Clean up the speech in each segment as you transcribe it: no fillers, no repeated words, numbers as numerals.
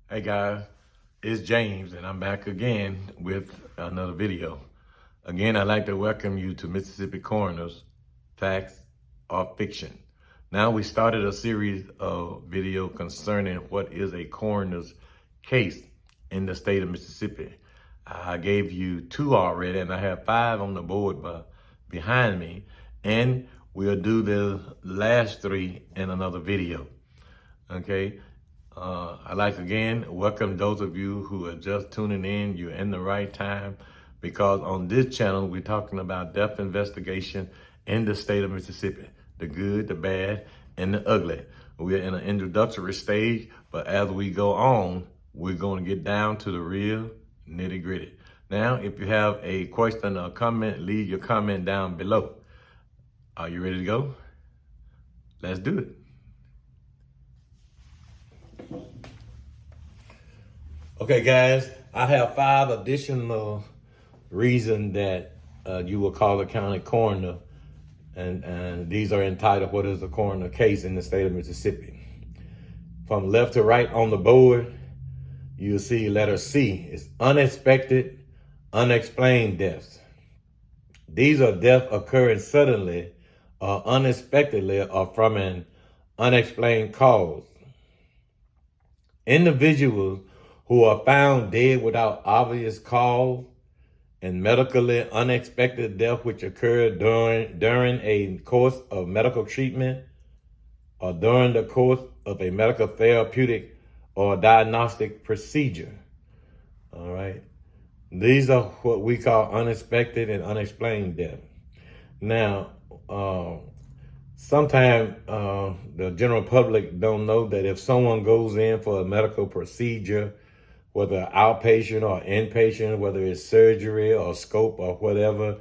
Hey guys, it's James and I'm back again with another video. Again, I'd like to welcome you to Mississippi Coroners, Facts or Fiction. Now we started a series of video concerning what is a coroner's case in the state of Mississippi. I gave you 2 already and I have 5 on the board behind me, and we'll do the last 3 in another video. Okay. I'd like again welcome those of you who are just tuning in. You're in the right time, because on this channel we're talking about death investigation in the state of Mississippi, the good, the bad, and the ugly. We're in an introductory stage, but as we go on, we're going to get down to the real nitty gritty. Now, if you have a question or comment, leave your comment down below. Are you ready to go? Let's do it. Okay, guys, I have 5 additional reasons that you will call a county coroner, and these are entitled, "What is a coroner case in the state of Mississippi?" From left to right on the board, you'll see letter C. It's unexpected, unexplained deaths. These are deaths occurring suddenly or unexpectedly or from an unexplained cause. Individuals who are found dead without obvious cause and medically unexpected death which occurred during a course of medical treatment or during the course of a medical therapeutic or diagnostic procedure. All right. These are what we call unexpected and unexplained death. Now, sometimes the general public don't know that if someone goes in for a medical procedure, whether outpatient or inpatient, whether it's surgery or scope or whatever,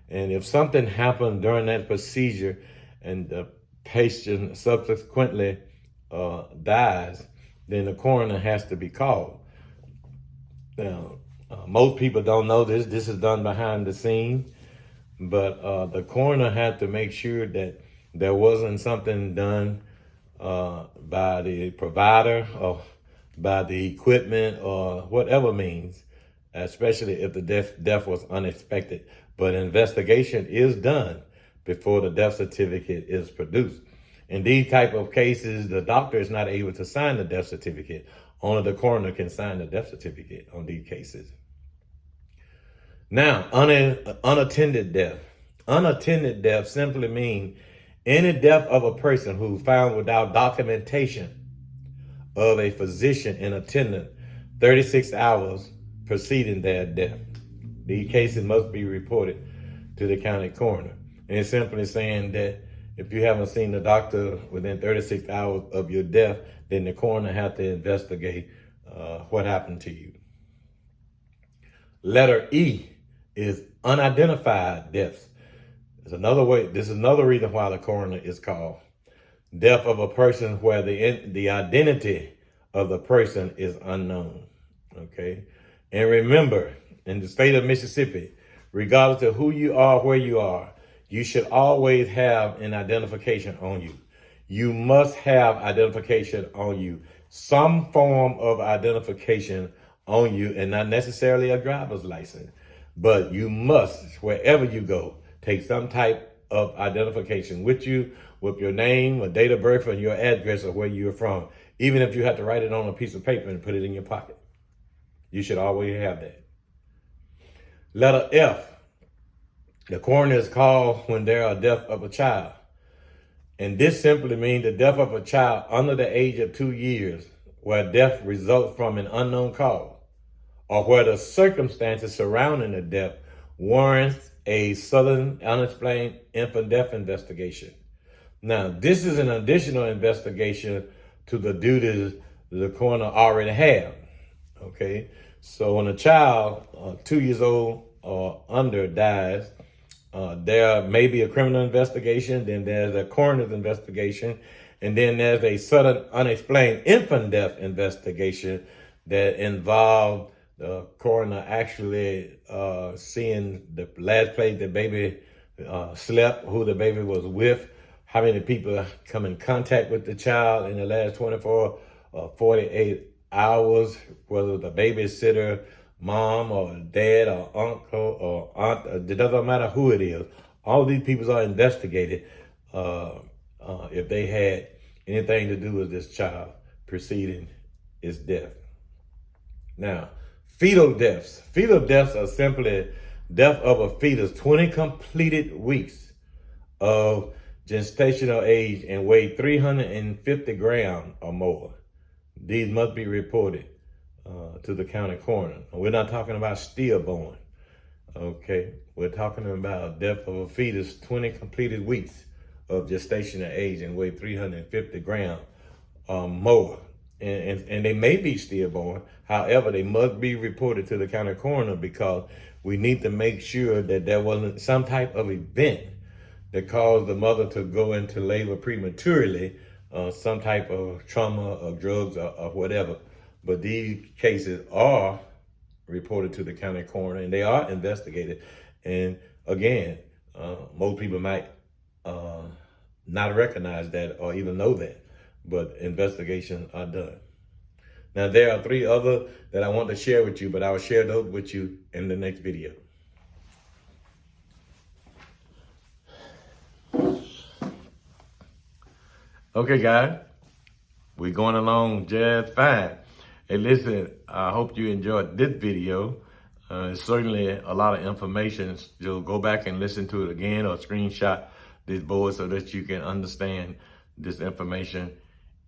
and if something happened during that procedure and the patient subsequently dies, then the coroner has to be called. Now, most people don't know this. This is done behind the scenes, but the coroner had to make sure that there wasn't something done by the provider or by the equipment or whatever means, especially if the death was unexpected. But investigation is done before the death certificate is produced. In these type of cases, the doctor is not able to sign the death certificate. Only the coroner can sign the death certificate on these cases. Now, unattended death. Unattended death simply means any death of a person who found without documentation of a physician in attendance 36 hours preceding their death. These cases must be reported to the county coroner. And it's simply saying that if you haven't seen the doctor within 36 hours of your death, then the coroner has to investigate what happened to you. Letter E is unidentified deaths. This is another reason why the coroner is called. Death of a person where the identity of the person is unknown. Okay. And remember, in the state of Mississippi, regardless of who you are, where you are, you should always have an identification on you. You must have identification on you, some form of identification on you, and not necessarily a driver's license, but you must, wherever you go, take some type of identification with you, with your name, a date of birth, and your address of where you're from. Even if you have to write it on a piece of paper and put it in your pocket, you should always have that. Letter F. The coroner is called when there are death of a child. And this simply means the death of a child under the age of 2 years, where death results from an unknown cause, or where the circumstances surrounding the death warrants a sudden unexplained infant death investigation. Now, this is an additional investigation to the duties the coroner already have. Okay, so when a child 2 years old or under dies, there may be a criminal investigation, then there's a coroner's investigation, and then there's a sudden unexplained infant death investigation that involves the coroner actually seeing the last place the baby slept, who the baby was with, how many people come in contact with the child in the last 24 or 48 hours, whether the babysitter, mom or dad or uncle or aunt, it doesn't matter who it is. All these people are investigated if they had anything to do with this child preceding its death. Now, fetal deaths. Fetal deaths are simply death of a fetus 20 completed weeks of gestational age and weigh 350 grams or more. These must be reported to the county coroner. We're not talking about stillborn, okay? We're talking about death of a fetus 20 completed weeks of gestational age and weigh 350 grams or more. And they may be stillborn. However, they must be reported to the county coroner because we need to make sure that there wasn't some type of event that caused the mother to go into labor prematurely, some type of trauma or drugs or whatever. But these cases are reported to the county coroner and they are investigated. And again, most people might not recognize that or even know that, but investigations are done. Now, there are 3 other that I want to share with you, but I will share those with you in the next video. Okay, guys, we're going along just fine. Hey, listen, I hope you enjoyed this video. It's certainly a lot of information. Just go back and listen to it again or screenshot this board so that you can understand this information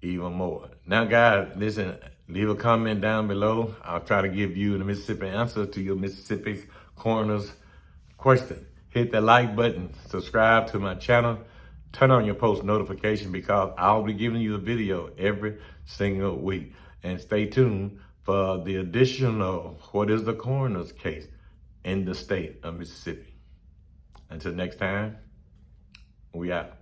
even more. Now, guys, listen, leave a comment down below. I'll try to give you the Mississippi answer to your Mississippi coroner's question. Hit the like button, subscribe to my channel, turn on your post notification because I'll be giving you a video every single week. And stay tuned for the additional What is the Coroner's Case in the state of Mississippi. Until next time, we out.